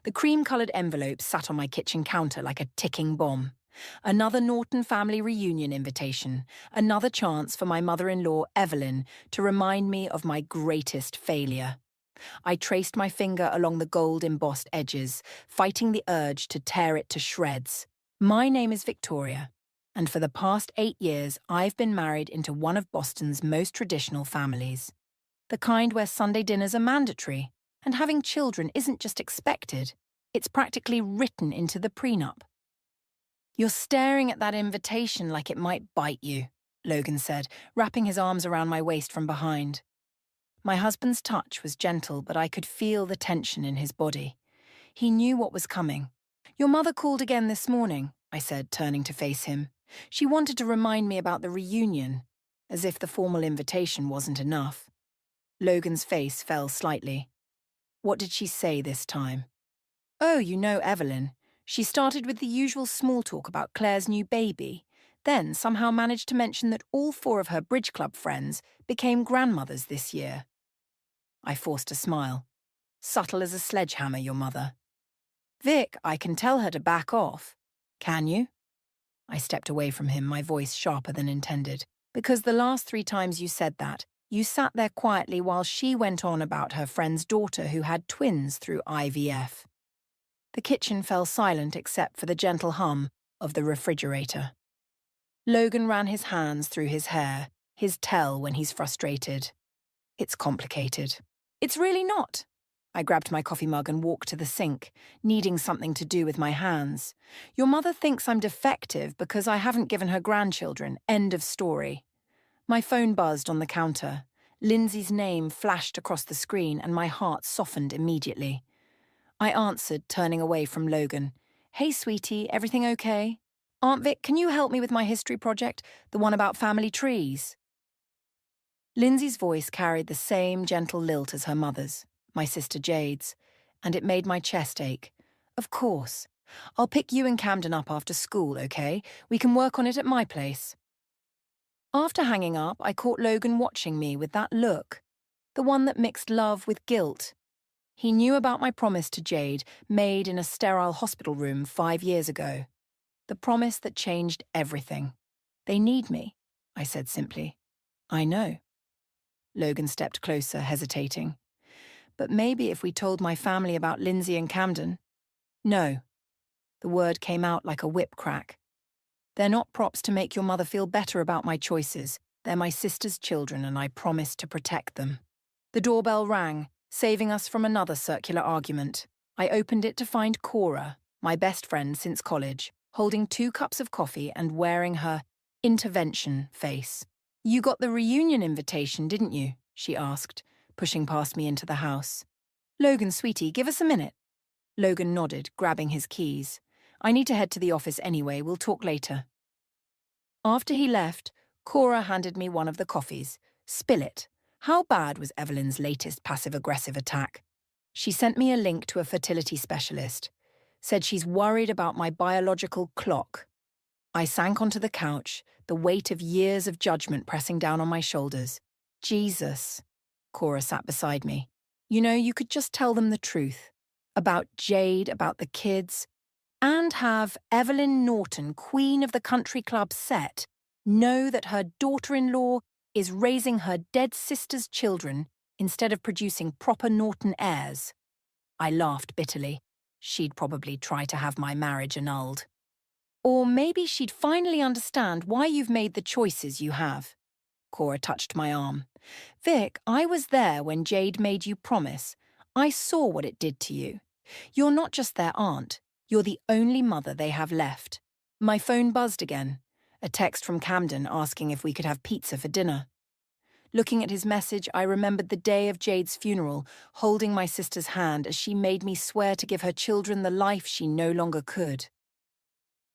The cream-coloured envelope sat on my kitchen counter like a ticking bomb. Another Norton family reunion invitation, another chance for my mother-in-law, Evelyn, to remind me of my greatest failure. I traced my finger along the gold-embossed edges, fighting the urge to tear it to shreds. My name is Victoria, and for the past 8 years I've been married into one of Boston's most traditional families. The kind where Sunday dinners are mandatory, and having children isn't just expected, it's practically written into the prenup. "You're staring at that invitation like it might bite you," Logan said, wrapping his arms around my waist from behind. My husband's touch was gentle, but I could feel the tension in his body. He knew what was coming. "Your mother called again this morning," I said, turning to face him. "She wanted to remind me about the reunion," as if the formal invitation wasn't enough. Logan's face fell slightly. "What did she say this time?" "Oh, you know Evelyn. She started with the usual small talk about Claire's new baby, then somehow managed to mention that all 4 of her bridge club friends became grandmothers this year." I forced a smile. "Subtle as a sledgehammer, your mother." "Vic, I can tell her to back off." "Can you?" I stepped away from him, my voice sharper than intended. "Because the last 3 times you said that, you sat there quietly while she went on about her friend's daughter who had twins through IVF." The kitchen fell silent except for the gentle hum of the refrigerator. Logan ran his hands through his hair, his tell when he's frustrated. "It's complicated." "It's really not." I grabbed my coffee mug and walked to the sink, needing something to do with my hands. "Your mother thinks I'm defective because I haven't given her grandchildren. End of story." My phone buzzed on the counter. Lindsay's name flashed across the screen and my heart softened immediately. I answered, turning away from Logan. "Hey, sweetie, everything okay? Aunt Vic, can you help me with my history project, the one about family trees?" Lindsay's voice carried the same gentle lilt as her mother's, my sister Jade's, and it made my chest ache. "Of course. I'll pick you and Camden up after school, okay? We can work on it at my place." After hanging up, I caught Logan watching me with that look, the one that mixed love with guilt. He knew about my promise to Jade, made in a sterile hospital room 5 years ago. The promise that changed everything. "They need me," I said simply. "I know." Logan stepped closer, hesitating. "But maybe if we told my family about Lindsay and Camden." "No." The word came out like a whip crack. "They're not props to make your mother feel better about my choices. They're my sister's children, and I promise to protect them." The doorbell rang, saving us from another circular argument. I opened it to find Cora, my best friend since college, holding 2 cups of coffee and wearing her intervention face. "You got the reunion invitation, didn't you?" she asked, pushing past me into the house. "Logan, sweetie, give us a minute." Logan nodded, grabbing his keys. "I need to head to the office anyway, we'll talk later." After he left, Cora handed me one of the coffees. "Spill it. How bad was Evelyn's latest passive-aggressive attack?" She sent me a link to a fertility specialist. Said she's worried about my biological clock. I sank onto the couch, the weight of years of judgment pressing down on my shoulders. "Jesus." Cora sat beside me. "You know, you could just tell them the truth. About Jade, about the kids, and have Evelyn Norton, queen of the country club set, know that her daughter-in-law is raising her dead sister's children instead of producing proper Norton heirs." I laughed bitterly. She'd probably try to have my marriage annulled. "Or maybe she'd finally understand why you've made the choices you have." Cora touched my arm. "Vic, I was there when Jade made you promise. I saw what it did to you. You're not just their aunt. You're the only mother they have left." My phone buzzed again. A text from Camden asking if we could have pizza for dinner. Looking at his message, I remembered the day of Jade's funeral, holding my sister's hand as she made me swear to give her children the life she no longer could.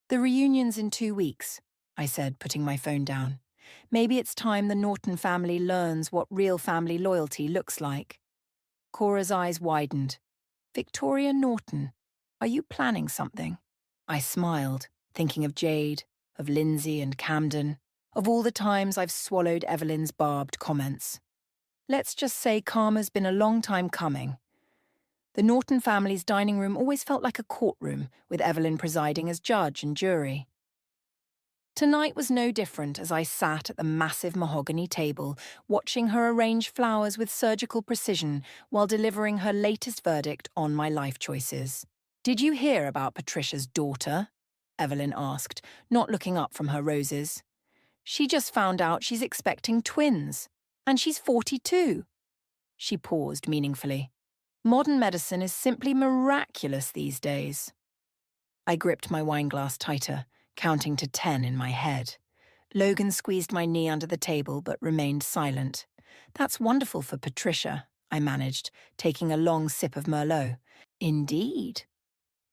"The reunion's in 2 weeks," I said, putting my phone down. "Maybe it's time the Norton family learns what real family loyalty looks like." Cora's eyes widened. "Victoria Norton, are you planning something?" I smiled, thinking of Jade, of Lindsay and Camden, of all the times I've swallowed Evelyn's barbed comments. Let's just say karma's been a long time coming. The Norton family's dining room always felt like a courtroom, with Evelyn presiding as judge and jury. Tonight was no different as I sat at the massive mahogany table, watching her arrange flowers with surgical precision while delivering her latest verdict on my life choices. "Did you hear about Patricia's daughter?" Evelyn asked, not looking up from her roses. "She just found out she's expecting twins, and she's 42. She paused meaningfully. Modern medicine is simply miraculous these days. I gripped my wineglass tighter, counting to 10 in my head. Logan squeezed my knee under the table but remained silent. "That's wonderful for Patricia," I managed, taking a long sip of Merlot. "Indeed."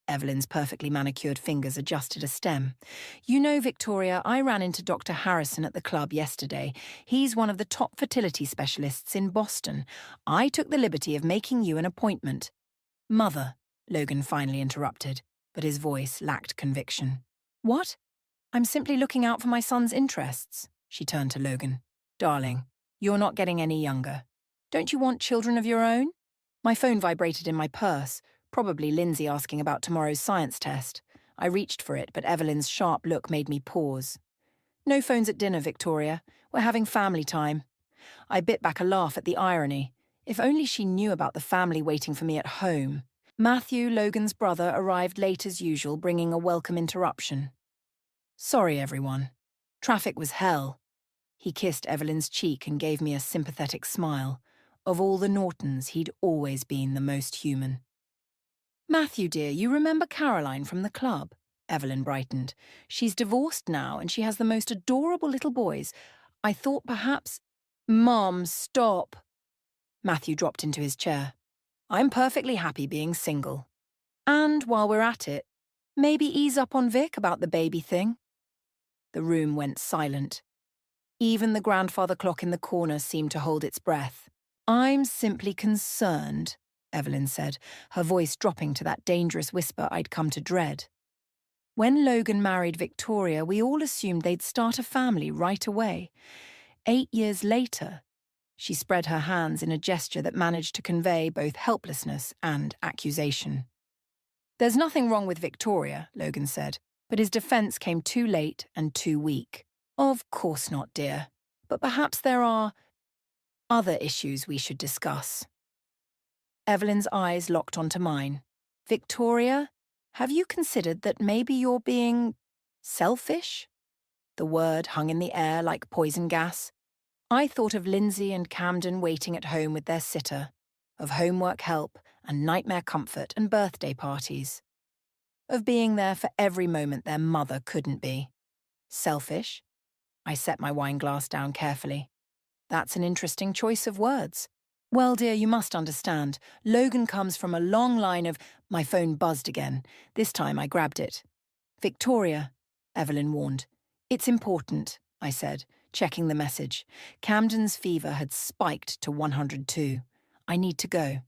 Evelyn's perfectly manicured fingers adjusted a stem. "You know, Victoria, I ran into Dr. Harrison at the club yesterday. He's one of the top fertility specialists in Boston. I took the liberty of making you an appointment." "Mother," Logan finally interrupted, but his voice lacked conviction. "What?" "I'm simply looking out for my son's interests." She turned to Logan. "Darling, you're not getting any younger. Don't you want children of your own?" My phone vibrated in my purse, probably Lindsay asking about tomorrow's science test. I reached for it, but Evelyn's sharp look made me pause. "No phones at dinner, Victoria. We're having family time." I bit back a laugh at the irony. If only she knew about the family waiting for me at home. Matthew, Logan's brother, arrived late as usual, bringing a welcome interruption. "Sorry, everyone. Traffic was hell." He kissed Evelyn's cheek and gave me a sympathetic smile. Of all the Nortons, he'd always been the most human. "Matthew, dear, you remember Caroline from the club?" Evelyn brightened. "She's divorced now and she has the most adorable little boys. I thought perhaps—" "Mom, stop." Matthew dropped into his chair. "I'm perfectly happy being single. And while we're at it, maybe ease up on Vic about the baby thing." The room went silent. Even the grandfather clock in the corner seemed to hold its breath. "I'm simply concerned," Evelyn said, her voice dropping to that dangerous whisper I'd come to dread. "When Logan married Victoria, we all assumed they'd start a family right away. 8 years later," she spread her hands in a gesture that managed to convey both helplessness and accusation. "There's nothing wrong with Victoria," Logan said, but his defense came too late and too weak. "Of course not, dear. But perhaps there are other issues we should discuss." Evelyn's eyes locked onto mine. "Victoria, have you considered that maybe you're being selfish?" The word hung in the air like poison gas. I thought of Lindsay and Camden waiting at home with their sitter, of homework help and nightmare comfort and birthday parties, of being there for every moment their mother couldn't be. Selfish? I set my wineglass down carefully. That's an interesting choice of words. "Well, dear, you must understand. Logan comes from a long line of—" My phone buzzed again. This time I grabbed it. "Victoria," Evelyn warned. "It's important," I said, checking the message. Camden's fever had spiked to 102. "I need to go."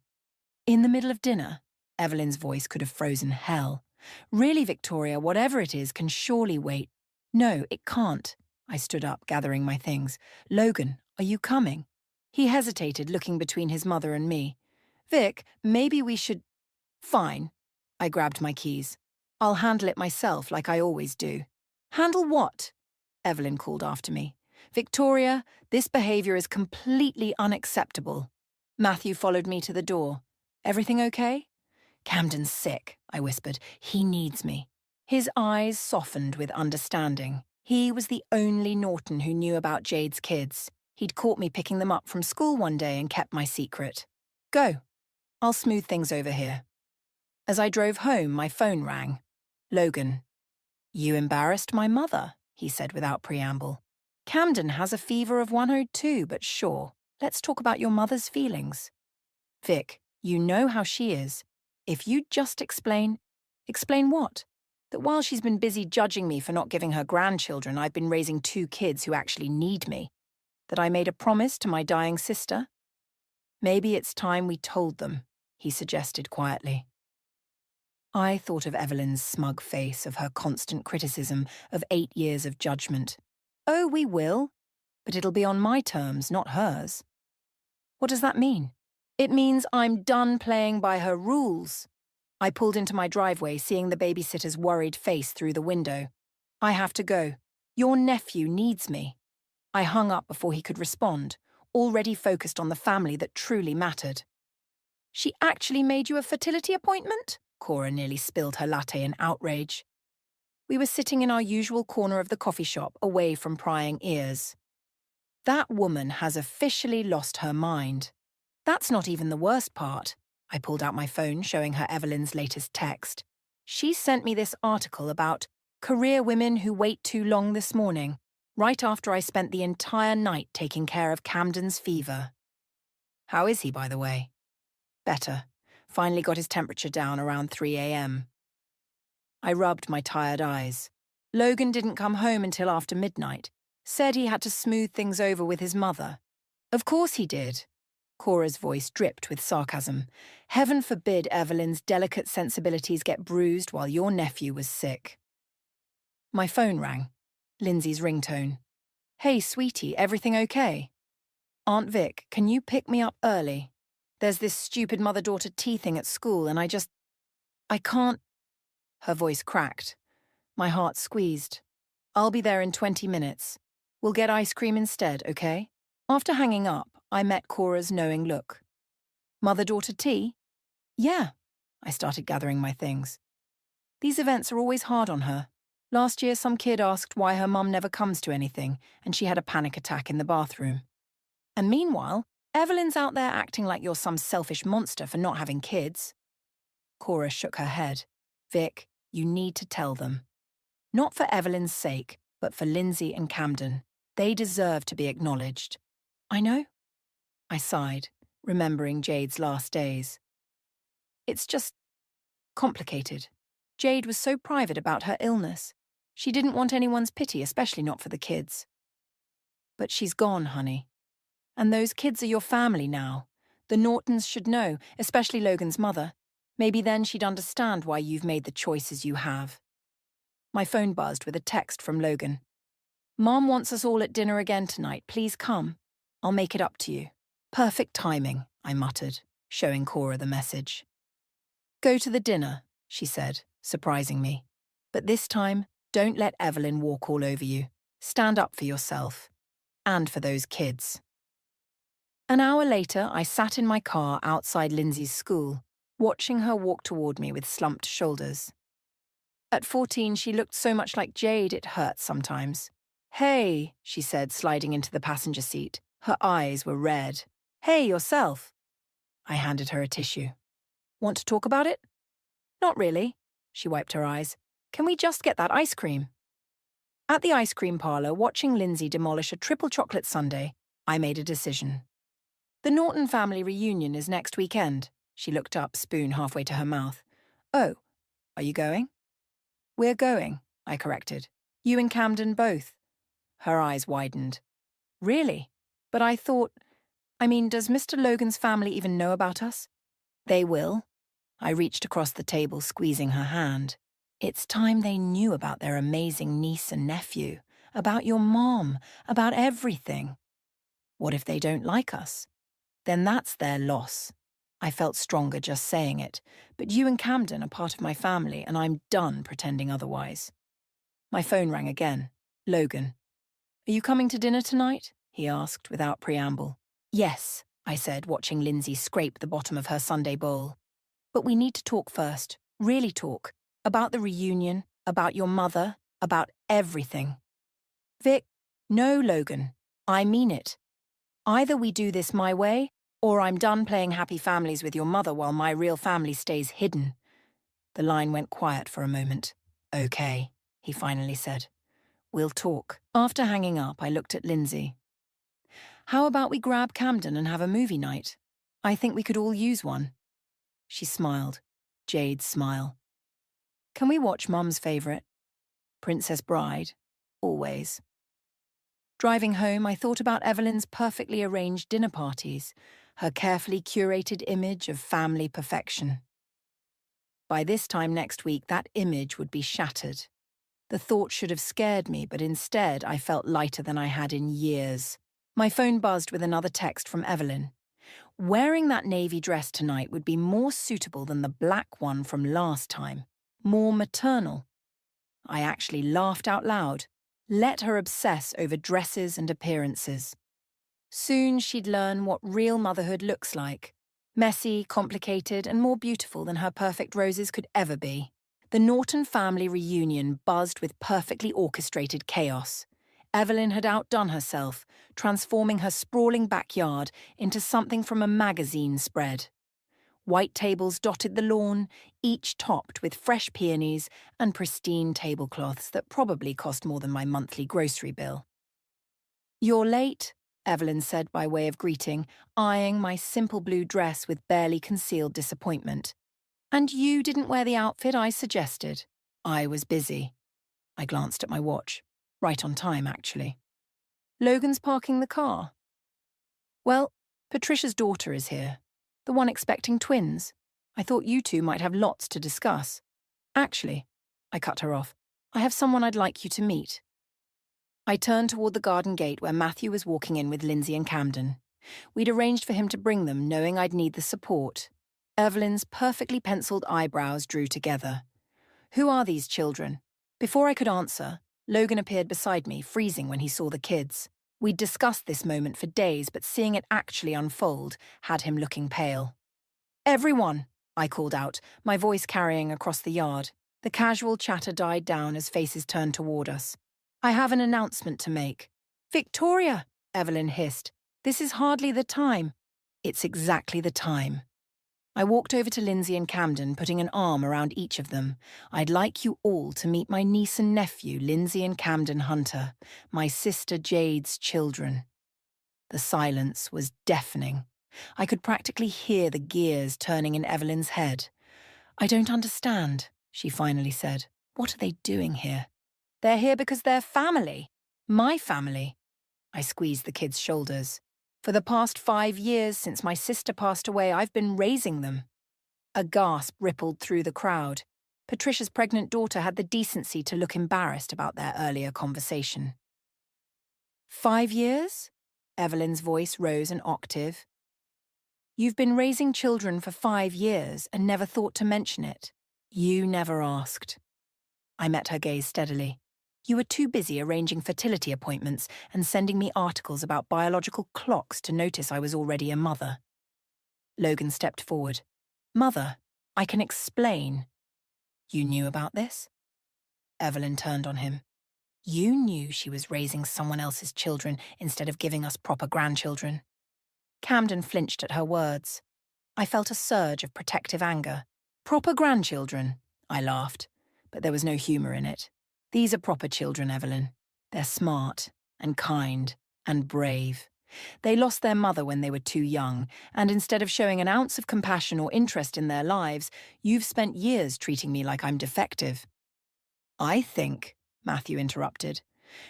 "In the middle of dinner?" Evelyn's voice could have frozen hell. "Really, Victoria, whatever it is can surely wait." "No, it can't." I stood up, gathering my things. "Logan, are you coming?" He hesitated, looking between his mother and me. "Vic, maybe we should—" "Fine." I grabbed my keys. "I'll handle it myself, like I always do." "Handle what?" Evelyn called after me. "Victoria, this behavior is completely unacceptable." Matthew followed me to the door. "Everything okay?" "Camden's sick," I whispered. "He needs me." His eyes softened with understanding. He was the only Norton who knew about Jade's kids. He'd caught me picking them up from school one day and kept my secret. "Go. I'll smooth things over here." As I drove home, my phone rang. Logan. "You embarrassed my mother," he said without preamble. "Camden has a fever of 102, but sure, let's talk about your mother's feelings." "Vic, you know how she is. If you'd just explain—" "Explain what?" "That while she's been busy judging me for not giving her grandchildren, I've been raising 2 kids who actually need me. That I made a promise to my dying sister. Maybe it's time we told them," he suggested quietly. I thought of Evelyn's smug face, of her constant criticism, of 8 years of judgment. "Oh, we will. But it'll be on my terms, not hers." "What does that mean?" It means I'm done playing by her rules. I pulled into my driveway, seeing the babysitter's worried face through the window. I have to go. Your nephew needs me. I hung up before he could respond, already focused on the family that truly mattered. She actually made you a fertility appointment? Cora nearly spilled her latte in outrage. We were sitting in our usual corner of the coffee shop, away from prying ears. That woman has officially lost her mind. That's not even the worst part. I pulled out my phone, showing her Evelyn's latest text. She sent me this article about career women who wait too long this morning, right after I spent the entire night taking care of Camden's fever. How is he, by the way? Better. Finally got his temperature down around 3 a.m. I rubbed my tired eyes. Logan didn't come home until after midnight. Said he had to smooth things over with his mother. Of course he did. Cora's voice dripped with sarcasm. Heaven forbid Evelyn's delicate sensibilities get bruised while your nephew was sick. My phone rang. Lindsay's ringtone. Hey, sweetie, everything okay? Aunt Vic, can you pick me up early? There's this stupid mother-daughter tea thing at school and I can't. Her voice cracked. My heart squeezed. I'll be there in 20 minutes. We'll get ice cream instead, okay? After hanging up, I met Cora's knowing look. Mother-daughter tea? Yeah. I started gathering my things. These events are always hard on her. Last year, some kid asked why her mum never comes to anything, and she had a panic attack in the bathroom. And meanwhile, Evelyn's out there acting like you're some selfish monster for not having kids. Cora shook her head. Vic, you need to tell them. Not for Evelyn's sake, but for Lindsay and Camden. They deserve to be acknowledged. I know. I sighed, remembering Jade's last days. It's just complicated. Jade was so private about her illness. She didn't want anyone's pity, especially not for the kids. But she's gone, honey. And those kids are your family now. The Nortons should know, especially Logan's mother. Maybe then she'd understand why you've made the choices you have. My phone buzzed with a text from Logan. Mom wants us all at dinner again tonight. Please come. I'll make it up to you. Perfect timing, I muttered, showing Cora the message. Go to the dinner, she said, surprising me. But this time, don't let Evelyn walk all over you. Stand up for yourself. And for those kids. An hour later, I sat in my car outside Lindsay's school, watching her walk toward me with slumped shoulders. At 14, she looked so much like Jade it hurt sometimes. Hey, she said, sliding into the passenger seat. Her eyes were red. Hey, yourself. I handed her a tissue. Want to talk about it? Not really. She wiped her eyes. Can we just get that ice cream? At the ice cream parlor, watching Lindsay demolish a triple chocolate sundae, I made a decision. The Norton family reunion is next weekend. She looked up, spoon halfway to her mouth. Oh, are you going? We're going, I corrected. You and Camden both. Her eyes widened. Really? But I thought... does Mr. Logan's family even know about us? They will. I reached across the table, squeezing her hand. It's time they knew about their amazing niece and nephew, about your mom, about everything. What if they don't like us? Then that's their loss. I felt stronger just saying it, but you and Camden are part of my family, and I'm done pretending otherwise. My phone rang again. Logan. Are you coming to dinner tonight? He asked without preamble. Yes, I said, watching Lindsay scrape the bottom of her sundae bowl. But we need to talk first, really talk, about the reunion, about your mother, about everything. Vic, no, Logan, I mean it. Either we do this my way, or I'm done playing happy families with your mother while my real family stays hidden. The line went quiet for a moment. Okay, he finally said. We'll talk. After hanging up, I looked at Lindsay. How about we grab Camden and have a movie night? I think we could all use one. She smiled. Jade's smile. Can we watch Mum's favourite? Princess Bride. Always. Driving home, I thought about Evelyn's perfectly arranged dinner parties, her carefully curated image of family perfection. By this time next week, that image would be shattered. The thought should have scared me, but instead I felt lighter than I had in years. My phone buzzed with another text from Evelyn. Wearing that navy dress tonight would be more suitable than the black one from last time. More maternal. I actually laughed out loud. Let her obsess over dresses and appearances. Soon she'd learn what real motherhood looks like. Messy, complicated, and more beautiful than her perfect roses could ever be. The Norton family reunion buzzed with perfectly orchestrated chaos. Evelyn had outdone herself, transforming her sprawling backyard into something from a magazine spread. White tables dotted the lawn, each topped with fresh peonies and pristine tablecloths that probably cost more than my monthly grocery bill. "You're late," Evelyn said by way of greeting, eyeing my simple blue dress with barely concealed disappointment. "And you didn't wear the outfit I suggested." I was busy. I glanced at my watch. Right on time, actually. "Logan's parking the car." "Well, Patricia's daughter is here. The one expecting twins. I thought you two might have lots to discuss. Actually," I cut her off, "I have someone I'd like you to meet." I turned toward the garden gate where Matthew was walking in with Lindsay and Camden. We'd arranged for him to bring them, knowing I'd need the support. Evelyn's perfectly penciled eyebrows drew together. "Who are these children?" Before I could answer, Logan appeared beside me, freezing when he saw the kids. We'd discussed this moment for days, but seeing it actually unfold had him looking pale. "Everyone," I called out, my voice carrying across the yard. The casual chatter died down as faces turned toward us. "I have an announcement to make." "Victoria," Evelyn hissed. "This is hardly the time." "It's exactly the time." I walked over to Lindsay and Camden, putting an arm around each of them. "I'd like you all to meet my niece and nephew, Lindsay and Camden Hunter, my sister Jade's children." The silence was deafening. I could practically hear the gears turning in Evelyn's head. "I don't understand," she finally said. "What are they doing here?" "They're here because they're family. My family." I squeezed the kids' shoulders. "For the past 5 years since my sister passed away, I've been raising them." A gasp rippled through the crowd. Patricia's pregnant daughter had the decency to look embarrassed about their earlier conversation. 5 years? Evelyn's voice rose an octave. "You've been raising children for 5 years and never thought to mention it. You never asked." I met her gaze steadily. "You were too busy arranging fertility appointments and sending me articles about biological clocks to notice I was already a mother." Logan stepped forward. "Mother, I can explain." "You knew about this?" Evelyn turned on him. "You knew she was raising someone else's children instead of giving us proper grandchildren." Camden flinched at her words. I felt a surge of protective anger. "Proper grandchildren?" I laughed, but there was no humour in it. "These are proper children, Evelyn. They're smart and kind and brave. They lost their mother when they were too young, and instead of showing an ounce of compassion or interest in their lives, you've spent years treating me like I'm defective." "I think," Matthew interrupted,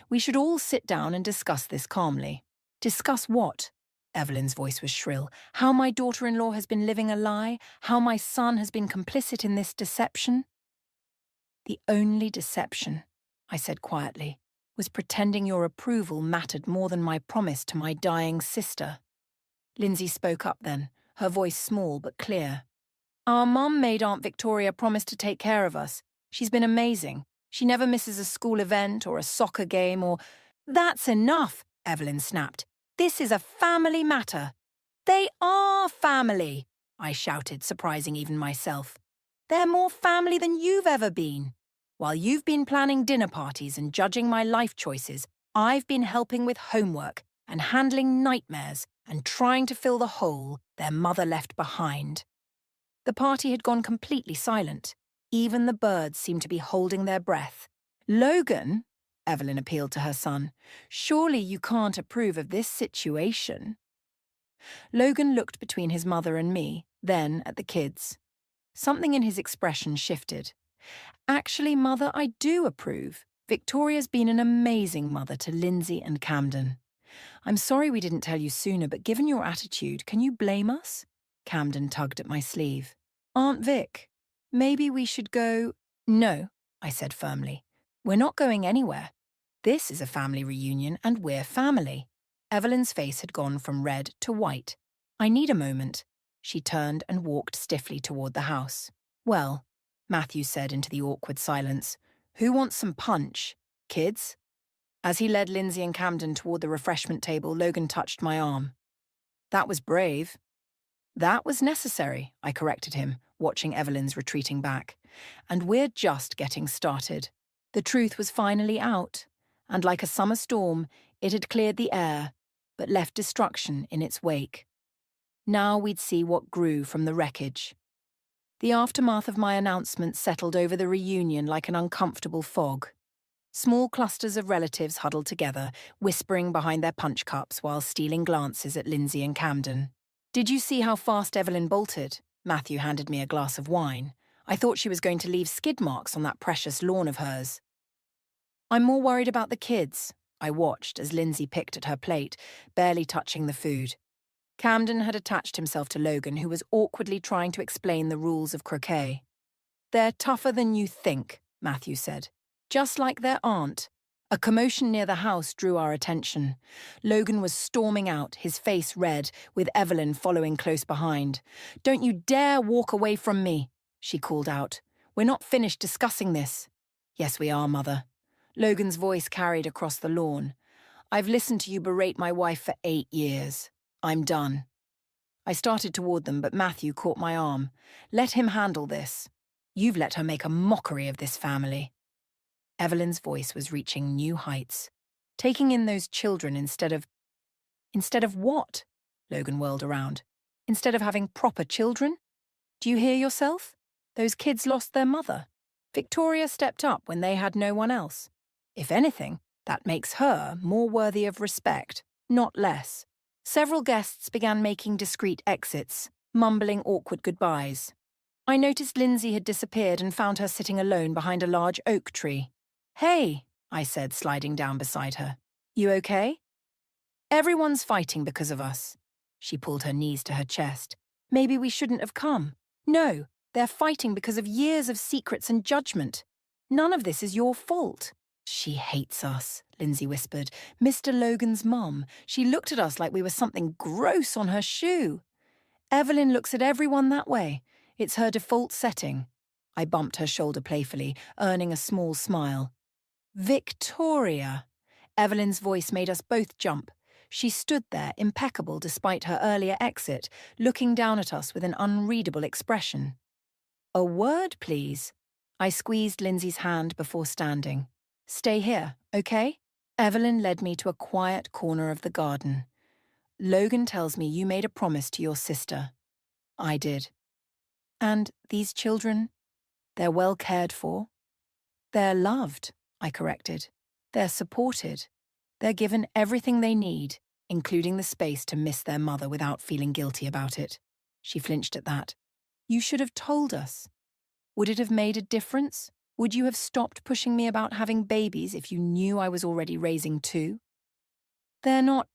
"we should all sit down and discuss this calmly." "Discuss what?" Evelyn's voice was shrill. "How my daughter-in-law has been living a lie? How my son has been complicit in this deception?" "The only deception," I said quietly, "was pretending your approval mattered more than my promise to my dying sister." Lindsay spoke up then, her voice small but clear. "Our mum made Aunt Victoria promise to take care of us. She's been amazing. She never misses a school event or a soccer game or—" "That's enough," Evelyn snapped. "This is a family matter." "They are family," I shouted, surprising even myself. "They're more family than you've ever been. While you've been planning dinner parties and judging my life choices, I've been helping with homework and handling nightmares and trying to fill the hole their mother left behind." The party had gone completely silent. Even the birds seemed to be holding their breath. "Logan," Evelyn appealed to her son, "surely you can't approve of this situation." Logan looked between his mother and me, then at the kids. Something in his expression shifted. "Actually, Mother, I do approve. Victoria's been an amazing mother to Lindsay and Camden." "I'm sorry we didn't tell you sooner, but given your attitude, can you blame us?" Camden tugged at my sleeve. "Aunt Vic, maybe we should go—" "No," I said firmly. "We're not going anywhere. This is a family reunion and we're family." Evelyn's face had gone from red to white. I need a moment. She turned and walked stiffly toward the house. Well, Matthew said into the awkward silence, who wants some punch? Kids? As he led Lindsay and Camden toward the refreshment table, Logan touched my arm. That was brave. That was necessary, I corrected him, watching Evelyn's retreating back. And we're just getting started. The truth was finally out, and like a summer storm, it had cleared the air, but left destruction in its wake. Now we'd see what grew from the wreckage. The aftermath of my announcement settled over the reunion like an uncomfortable fog. Small clusters of relatives huddled together, whispering behind their punch cups while stealing glances at Lindsay and Camden. Did you see how fast Evelyn bolted? Matthew handed me a glass of wine. I thought she was going to leave skid marks on that precious lawn of hers. I'm more worried about the kids, I watched as Lindsay picked at her plate, barely touching the food. Camden had attached himself to Logan, who was awkwardly trying to explain the rules of croquet. They're tougher than you think, Matthew said. Just like their aunt. A commotion near the house drew our attention. Logan was storming out, his face red, with Evelyn following close behind. Don't you dare walk away from me, she called out. We're not finished discussing this. Yes, we are, Mother. Logan's voice carried across the lawn. I've listened to you berate my wife for 8 years. I'm done. I started toward them, but Matthew caught my arm. Let him handle this. You've let her make a mockery of this family. Evelyn's voice was reaching new heights. Taking in those children instead of... Instead of what? Logan whirled around. Instead of having proper children? Do you hear yourself? Those kids lost their mother. Victoria stepped up when they had no one else. If anything, that makes her more worthy of respect, not less. Several guests began making discreet exits, mumbling awkward goodbyes. I noticed Lindsay had disappeared and found her sitting alone behind a large oak tree. Hey, I said, sliding down beside her. You okay? Everyone's fighting because of us. She pulled her knees to her chest. Maybe we shouldn't have come. No, they're fighting because of years of secrets and judgment. None of this is your fault. She hates us, Lindsay whispered. Mr. Logan's mum. She looked at us like we were something gross on her shoe. Evelyn looks at everyone that way. It's her default setting. I bumped her shoulder playfully, earning a small smile. Victoria. Evelyn's voice made us both jump. She stood there, impeccable despite her earlier exit, looking down at us with an unreadable expression. A word, please. I squeezed Lindsay's hand before standing. Stay here, okay? Evelyn led me to a quiet corner of the garden. Logan tells me you made a promise to your sister. I did. And these children, they're well cared for. They're loved, I corrected. They're supported. They're given everything they need, including the space to miss their mother without feeling guilty about it. She flinched at that. You should have told us. Would it have made a difference? Would you have stopped pushing me about having babies if you knew I was already raising 2? They're not,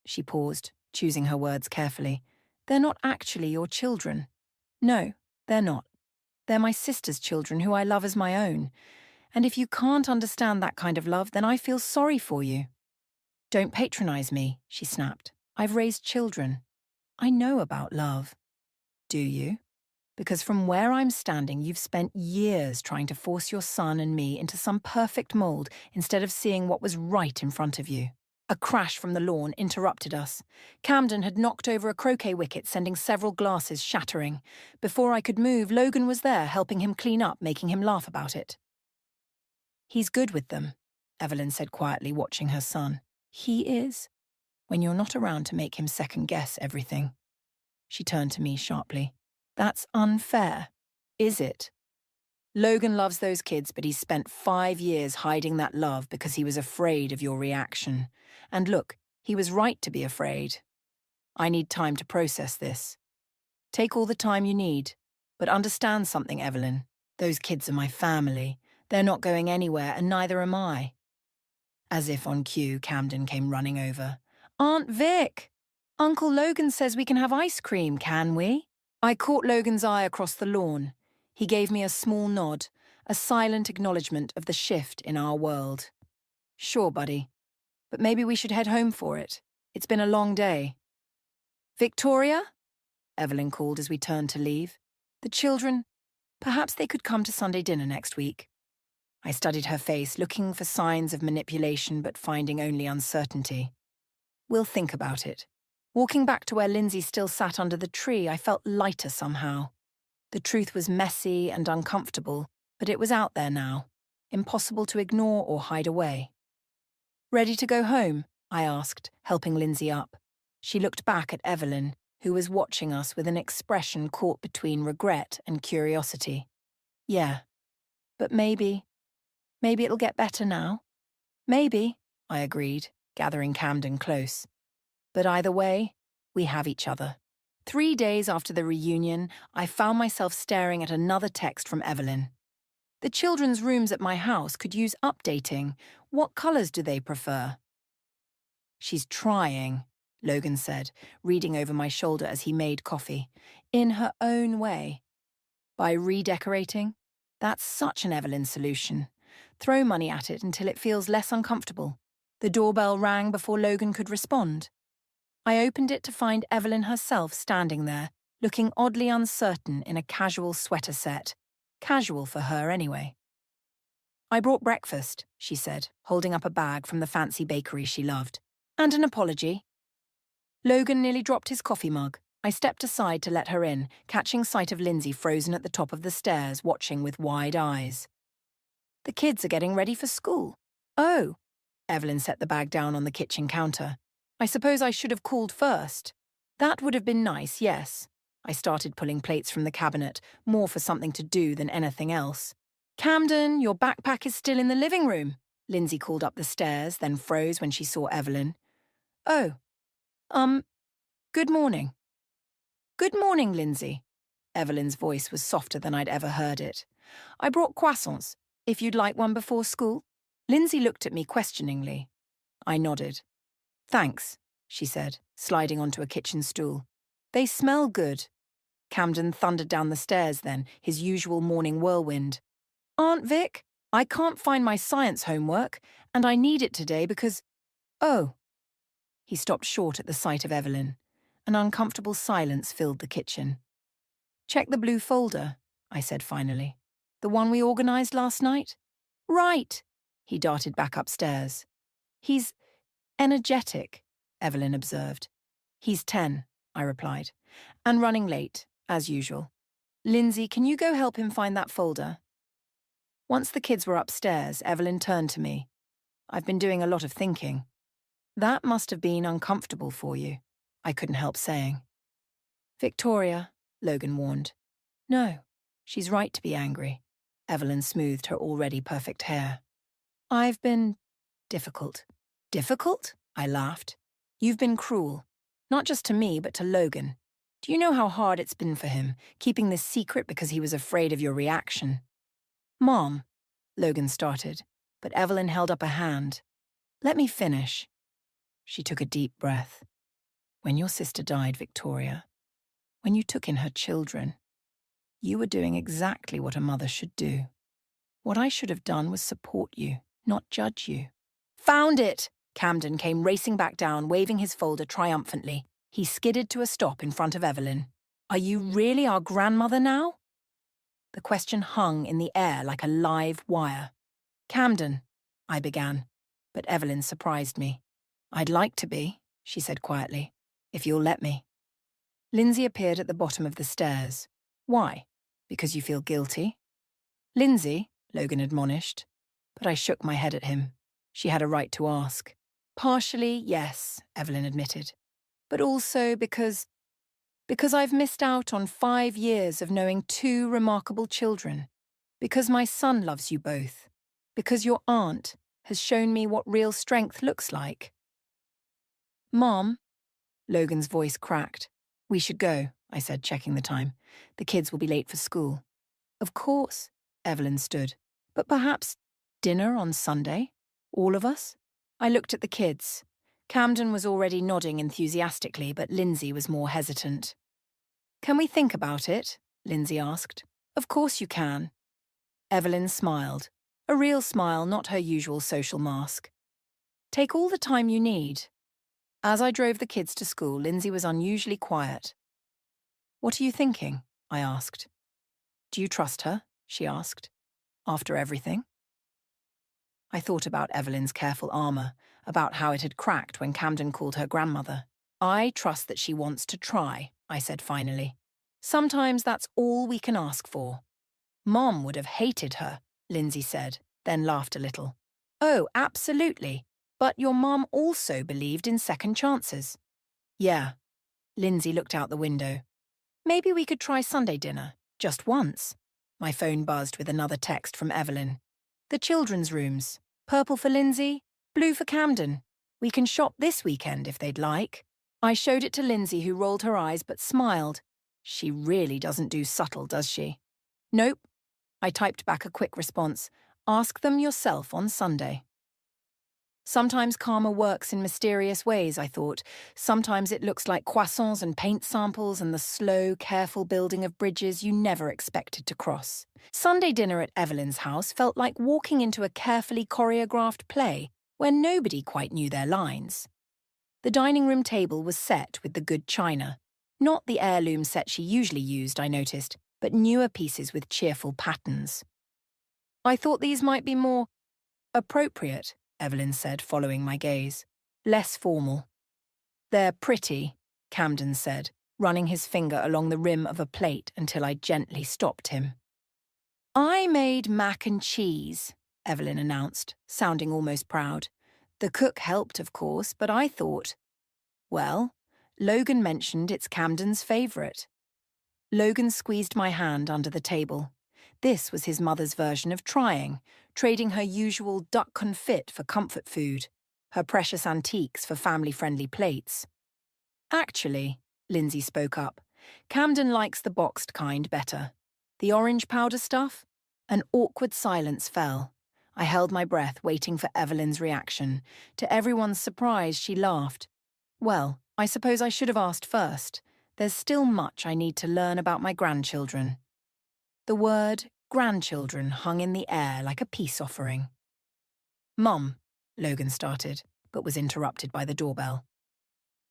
she paused, choosing her words carefully. They're not actually your children. No, they're not. They're my sister's children who I love as my own. And if you can't understand that kind of love, then I feel sorry for you. Don't patronize me, she snapped. I've raised children. I know about love. Do you? Because from where I'm standing, you've spent years trying to force your son and me into some perfect mold instead of seeing what was right in front of you. A crash from the lawn interrupted us. Camden had knocked over a croquet wicket, sending several glasses shattering. Before I could move, Logan was there, helping him clean up, making him laugh about it. He's good with them, Evelyn said quietly, watching her son. He is. When you're not around to make him second-guess everything. She turned to me sharply. That's unfair, is it? Logan loves those kids, but he's spent 5 years hiding that love because he was afraid of your reaction. And look, he was right to be afraid. I need time to process this. Take all the time you need, but understand something, Evelyn. Those kids are my family. They're not going anywhere, and neither am I. As if on cue, Camden came running over. Aunt Vic! Uncle Logan says we can have ice cream, can we? I caught Logan's eye across the lawn. He gave me a small nod, a silent acknowledgement of the shift in our world. Sure, buddy. But maybe we should head home for it. It's been a long day. Victoria? Evelyn called as we turned to leave. The children, perhaps they could come to Sunday dinner next week. I studied her face, looking for signs of manipulation but finding only uncertainty. We'll think about it. Walking back to where Lindsay still sat under the tree, I felt lighter somehow. The truth was messy and uncomfortable, but it was out there now, impossible to ignore or hide away. Ready to go home? I asked, helping Lindsay up. She looked back at Evelyn, who was watching us with an expression caught between regret and curiosity. Yeah, but maybe it'll get better now. Maybe, I agreed, gathering Camden close. But either way, we have each other. 3 days after the reunion, I found myself staring at another text from Evelyn. The children's rooms at my house could use updating. What colours do they prefer? She's trying, Logan said, reading over my shoulder as he made coffee. In her own way. By redecorating? That's such an Evelyn solution. Throw money at it until it feels less uncomfortable. The doorbell rang before Logan could respond. I opened it to find Evelyn herself standing there, looking oddly uncertain in a casual sweater set. Casual for her, anyway. I brought breakfast, she said, holding up a bag from the fancy bakery she loved. And an apology. Logan nearly dropped his coffee mug. I stepped aside to let her in, catching sight of Lindsay frozen at the top of the stairs, watching with wide eyes. The kids are getting ready for school. Oh. Evelyn set the bag down on the kitchen counter. I suppose I should have called first. That would have been nice, yes. I started pulling plates from the cabinet, more for something to do than anything else. Camden, your backpack is still in the living room. Lindsay called up the stairs, then froze when she saw Evelyn. Oh. Good morning. Good morning, Lindsay. Evelyn's voice was softer than I'd ever heard it. I brought croissants, if you'd like one before school. Lindsay looked at me questioningly. I nodded. Thanks, she said, sliding onto a kitchen stool. They smell good. Camden thundered down the stairs then, his usual morning whirlwind. Aunt Vic, I can't find my science homework, and I need it today because… Oh. He stopped short at the sight of Evelyn. An uncomfortable silence filled the kitchen. Check the blue folder, I said finally. The one we organised last night? Right. He darted back upstairs. He's energetic, Evelyn observed. He's 10, I replied, and running late, as usual. Lindsay, can you go help him find that folder? Once the kids were upstairs, Evelyn turned to me. I've been doing a lot of thinking. That must have been uncomfortable for you, I couldn't help saying. Victoria, Logan warned. No, she's right to be angry. Evelyn smoothed her already perfect hair. I've been… difficult. Difficult? I laughed. You've been cruel. Not just to me, but to Logan. Do you know how hard it's been for him, keeping this secret because he was afraid of your reaction? Mom, Logan started, but Evelyn held up a hand. Let me finish. She took a deep breath. When your sister died, Victoria, when you took in her children, you were doing exactly what a mother should do. What I should have done was support you, not judge you. Found it! Camden came racing back down, waving his folder triumphantly. He skidded to a stop in front of Evelyn. Are you really our grandmother now? The question hung in the air like a live wire. Camden, I began, but Evelyn surprised me. I'd like to be, she said quietly, if you'll let me. Lindsay appeared at the bottom of the stairs. Why? Because you feel guilty? Lindsay, Logan admonished, but I shook my head at him. She had a right to ask. Partially, yes, Evelyn admitted, but also because I've missed out on 5 years of knowing 2 remarkable children, because my son loves you both, because your aunt has shown me what real strength looks like. Mom, Logan's voice cracked. We should go, I said, checking the time. The kids will be late for school. Of course, Evelyn stood, but perhaps dinner on Sunday? All of us? I looked at the kids. Camden was already nodding enthusiastically, but Lindsay was more hesitant. Can we think about it? Lindsay asked. Of course you can. Evelyn smiled. A real smile, not her usual social mask. Take all the time you need. As I drove the kids to school, Lindsay was unusually quiet. "What are you thinking?" I asked. "Do you trust her?" she asked. "After everything?" I thought about Evelyn's careful armour, about how it had cracked when Camden called her grandmother. "I trust that she wants to try," I said finally. "Sometimes that's all we can ask for." "Mom would have hated her," Lindsay said, then laughed a little. "Oh, absolutely. But your mom also believed in second chances." "Yeah." Lindsay looked out the window. "Maybe we could try Sunday dinner, just once." My phone buzzed with another text from Evelyn. "The children's rooms. Purple for Lindsay, blue for Camden. We can shop this weekend if they'd like." I showed it to Lindsay, who rolled her eyes but smiled. She really doesn't do subtle, does she? "Nope." I typed back a quick response. "Ask them yourself on Sunday." Sometimes karma works in mysterious ways, I thought. Sometimes it looks like croissants and paint samples and the slow, careful building of bridges you never expected to cross. Sunday dinner at Evelyn's house felt like walking into a carefully choreographed play where nobody quite knew their lines. The dining room table was set with the good china. Not the heirloom set she usually used, I noticed, but newer pieces with cheerful patterns. "I thought these might be more appropriate," Evelyn said, following my gaze. "Less formal." "They're pretty," Camden said, running his finger along the rim of a plate until I gently stopped him. "I made mac and cheese," Evelyn announced, sounding almost proud. "The cook helped, of course, but I thought..." "Well, Logan mentioned it's Camden's favourite." Logan squeezed my hand under the table. This was his mother's version of trying, trading her usual duck confit for comfort food, her precious antiques for family-friendly plates. "Actually," Lindsay spoke up, "Camden likes the boxed kind better. The orange powder stuff?" An awkward silence fell. I held my breath, waiting for Evelyn's reaction. To everyone's surprise, she laughed. "Well, I suppose I should have asked first. There's still much I need to learn about my grandchildren." The word grandchildren hung in the air like a peace offering. "Mum," Logan started, but was interrupted by the doorbell.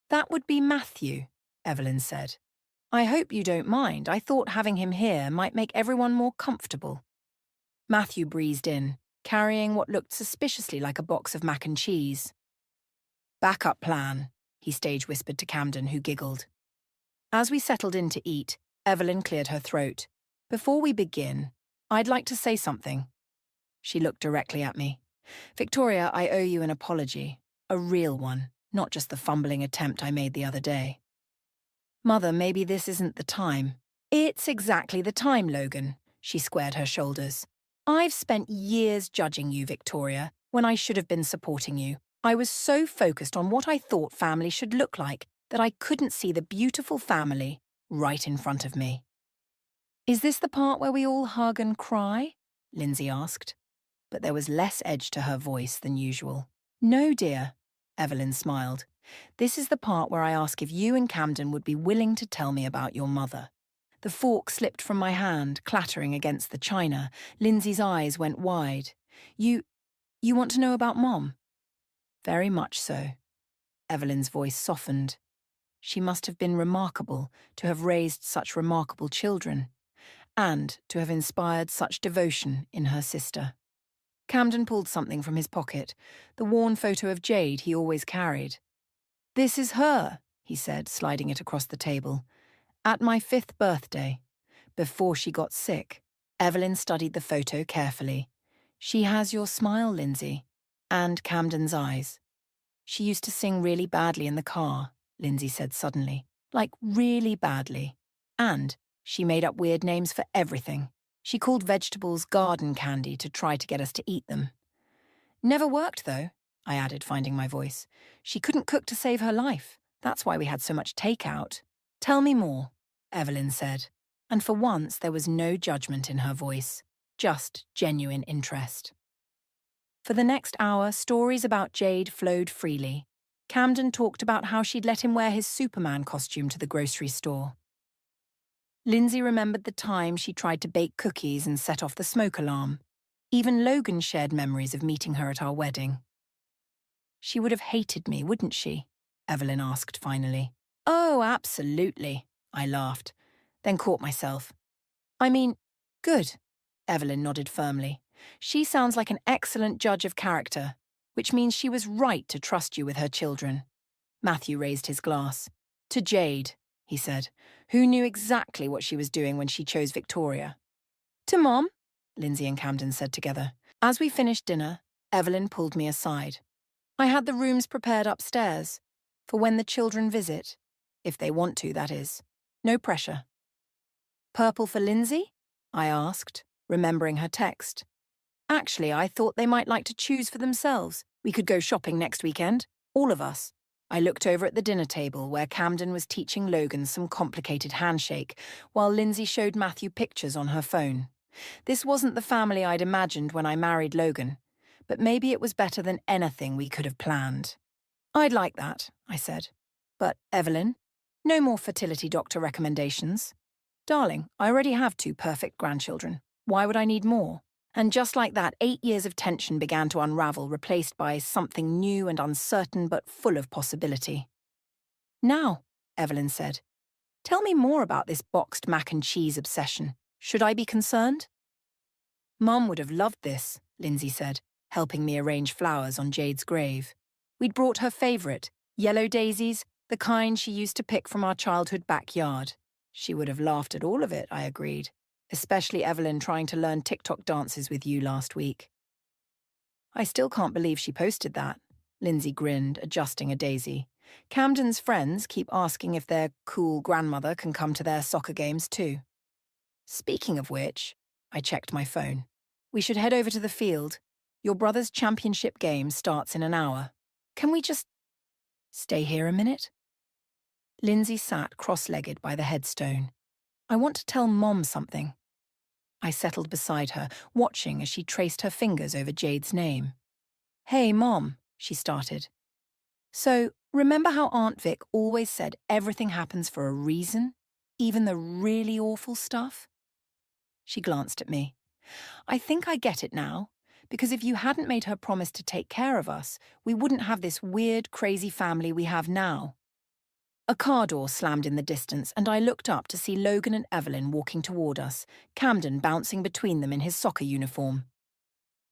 "That would be Matthew," Evelyn said. "I hope you don't mind. I thought having him here might make everyone more comfortable." Matthew breezed in, carrying what looked suspiciously like a box of mac and cheese. "Backup plan," he stage-whispered to Camden, who giggled. As we settled in to eat, Evelyn cleared her throat. "Before we begin, I'd like to say something." She looked directly at me. "Victoria, I owe you an apology. A real one, not just the fumbling attempt I made the other day." "Mother, maybe this isn't the time." "It's exactly the time, Logan." She squared her shoulders. "I've spent years judging you, Victoria, when I should have been supporting you. I was so focused on what I thought family should look like that I couldn't see the beautiful family right in front of me." "Is this the part where we all hug and cry?" Lindsay asked. But there was less edge to her voice than usual. "No, dear," Evelyn smiled. "This is the part where I ask if you and Camden would be willing to tell me about your mother." The fork slipped from my hand, clattering against the china. Lindsay's eyes went wide. You want to know about Mom?" "Very much so." Evelyn's voice softened. She must have been remarkable to have raised such remarkable children, and to have inspired such devotion in her sister. Camden pulled something from his pocket, the worn photo of Jade he always carried. "This is her," he said, sliding it across the table. "At my 5th birthday, before she got sick." Evelyn studied the photo carefully. "She has your smile, Lindsay, and Camden's eyes." "She used to sing really badly in the car," Lindsay said suddenly. "Like really badly. And she made up weird names for everything. She called vegetables garden candy to try to get us to eat them." "Never worked, though," I added, finding my voice. "She couldn't cook to save her life. That's why we had so much takeout." "Tell me more," Evelyn said. And for once there was no judgment in her voice, just genuine interest. For the next hour, stories about Jade flowed freely. Camden talked about how she'd let him wear his Superman costume to the grocery store. Lindsay remembered the time she tried to bake cookies and set off the smoke alarm. Even Logan shared memories of meeting her at our wedding. "She would have hated me, wouldn't she?" Evelyn asked finally. Oh, absolutely, I laughed, then caught myself. I mean, good, Evelyn nodded firmly. She sounds like an excellent judge of character, which means she was right to trust you with her children. Matthew raised his glass. To Jade, he said, who knew exactly what she was doing when she chose Victoria. To Mom, Lindsay and Camden said together. As we finished dinner, Evelyn pulled me aside. I had the rooms prepared upstairs, for when the children visit. If they want to, that is. No pressure. Purple for Lindsay? I asked, remembering her text. Actually, I thought they might like to choose for themselves. We could go shopping next weekend, all of us. I looked over at the dinner table where Camden was teaching Logan some complicated handshake, while Lindsay showed Matthew pictures on her phone. This wasn't the family I'd imagined when I married Logan, but maybe it was better than anything we could have planned. I'd like that, I said. But, Evelyn, no more fertility doctor recommendations. Darling, I already have 2 perfect grandchildren. Why would I need more? And just like that, 8 years of tension began to unravel, replaced by something new and uncertain but full of possibility. Now, Evelyn said, tell me more about this boxed mac and cheese obsession. Should I be concerned? Mum would have loved this, Lindsay said, helping me arrange flowers on Jade's grave. We'd brought her favourite, yellow daisies, the kind she used to pick from our childhood backyard. She would have laughed at all of it, I agreed, especially Evelyn trying to learn TikTok dances with you last week. I still can't believe she posted that, Lindsay grinned, adjusting a daisy. Camden's friends keep asking if their cool grandmother can come to their soccer games too. Speaking of which, I checked my phone. We should head over to the field. Your brother's championship game starts in an hour. Can we just stay here a minute? Lindsay sat cross-legged by the headstone. I want to tell Mom something. I settled beside her, watching as she traced her fingers over Jade's name. Hey, Mom, she started. So, remember how Aunt Vic always said everything happens for a reason? Even the really awful stuff? She glanced at me. I think I get it now, because if you hadn't made her promise to take care of us, we wouldn't have this weird, crazy family we have now. A car door slammed in the distance, and I looked up to see Logan and Evelyn walking toward us, Camden bouncing between them in his soccer uniform.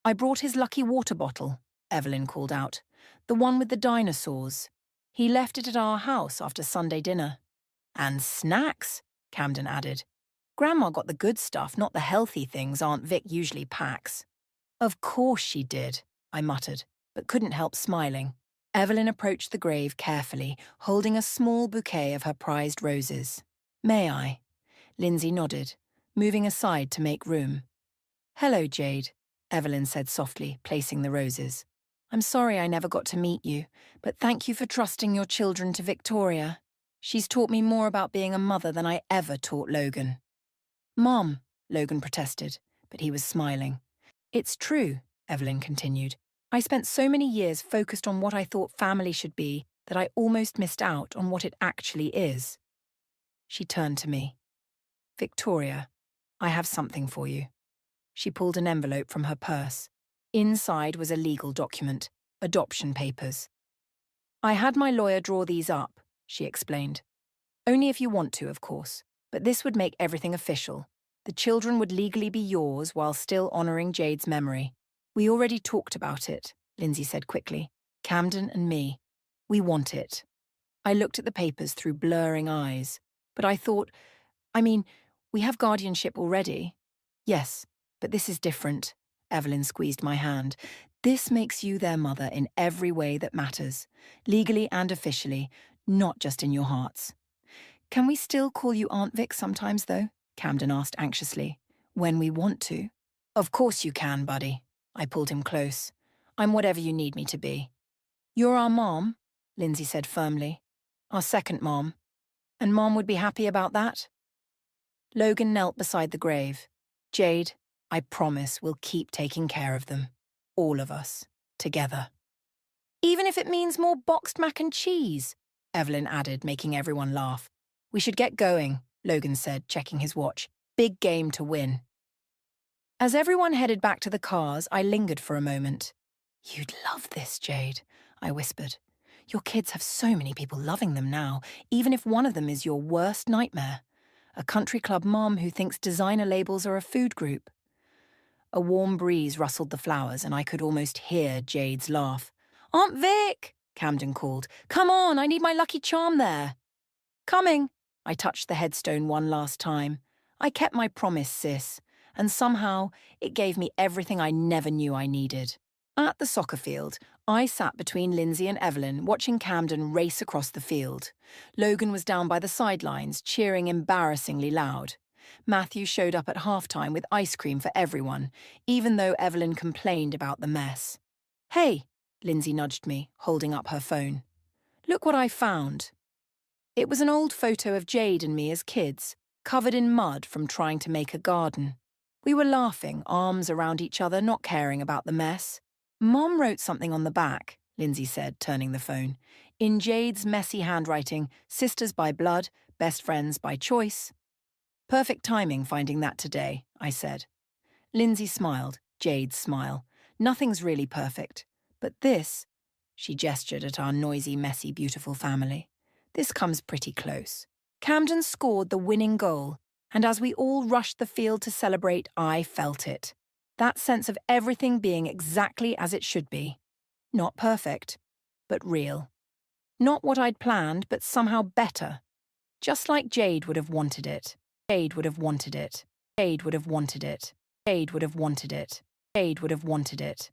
I brought his lucky water bottle, Evelyn called out. The one with the dinosaurs. He left it at our house after Sunday dinner. And snacks, Camden added. Grandma got the good stuff, not the healthy things Aunt Vic usually packs. Of course she did, I muttered, but couldn't help smiling. Evelyn approached the grave carefully, holding a small bouquet of her prized roses. May I? Lindsay nodded, moving aside to make room. Hello, Jade, Evelyn said softly, placing the roses. I'm sorry I never got to meet you, but thank you for trusting your children to Victoria. She's taught me more about being a mother than I ever taught Logan. Mom, Logan protested, but he was smiling. It's true, Evelyn continued. I spent so many years focused on what I thought family should be that I almost missed out on what it actually is. She turned to me. Victoria, I have something for you. She pulled an envelope from her purse. Inside was a legal document, adoption papers. I had my lawyer draw these up, she explained. Only if you want to, of course. But this would make everything official. The children would legally be yours while still honouring Jade's memory. We already talked about it, Lindsay said quickly. Camden and me. We want it. I looked at the papers through blurring eyes. But I thought, we have guardianship already. Yes, but this is different. Evelyn squeezed my hand. This makes you their mother in every way that matters. Legally and officially, not just in your hearts. Can we still call you Aunt Vic sometimes, though? Camden asked anxiously. When we want to. Of course you can, buddy. I pulled him close. I'm whatever you need me to be. You're our mom, Lindsay said firmly. Our second mom. And Mom would be happy about that? Logan knelt beside the grave. Jade, I promise we'll keep taking care of them. All of us. Together. Even if it means more boxed mac and cheese, Evelyn added, making everyone laugh. We should get going, Logan said, checking his watch. Big game to win. As everyone headed back to the cars, I lingered for a moment. You'd love this, Jade, I whispered. Your kids have so many people loving them now, even if one of them is your worst nightmare. A country club mom who thinks designer labels are a food group. A warm breeze rustled the flowers and I could almost hear Jade's laugh. "Aunt Vic!" Camden called. "Come on, I need my lucky charm there." "Coming." I touched the headstone one last time. I kept my promise, sis, and somehow it gave me everything I never knew I needed. At the soccer field, I sat between Lindsay and Evelyn, watching Camden race across the field. Logan was down by the sidelines, cheering embarrassingly loud. Matthew showed up at halftime with ice cream for everyone, even though Evelyn complained about the mess. "Hey," Lindsay nudged me, holding up her phone. "Look what I found." It was an old photo of Jade and me as kids, covered in mud from trying to make a garden. We were laughing, arms around each other, not caring about the mess. "Mom wrote something on the back," Lindsay said, turning the phone. "In Jade's messy handwriting, sisters by blood, best friends by choice." "Perfect timing finding that today," I said. Lindsay smiled, Jade's smile. "Nothing's really perfect. But this," she gestured at our noisy, messy, beautiful family, "this comes pretty close." Camden scored the winning goal, and as we all rushed the field to celebrate, I felt it. That sense of everything being exactly as it should be. Not perfect, but real. Not what I'd planned, but somehow better. Just like Jade would have wanted it. Jade would have wanted it. Jade would have wanted it. Jade would have wanted it. Jade would have wanted it.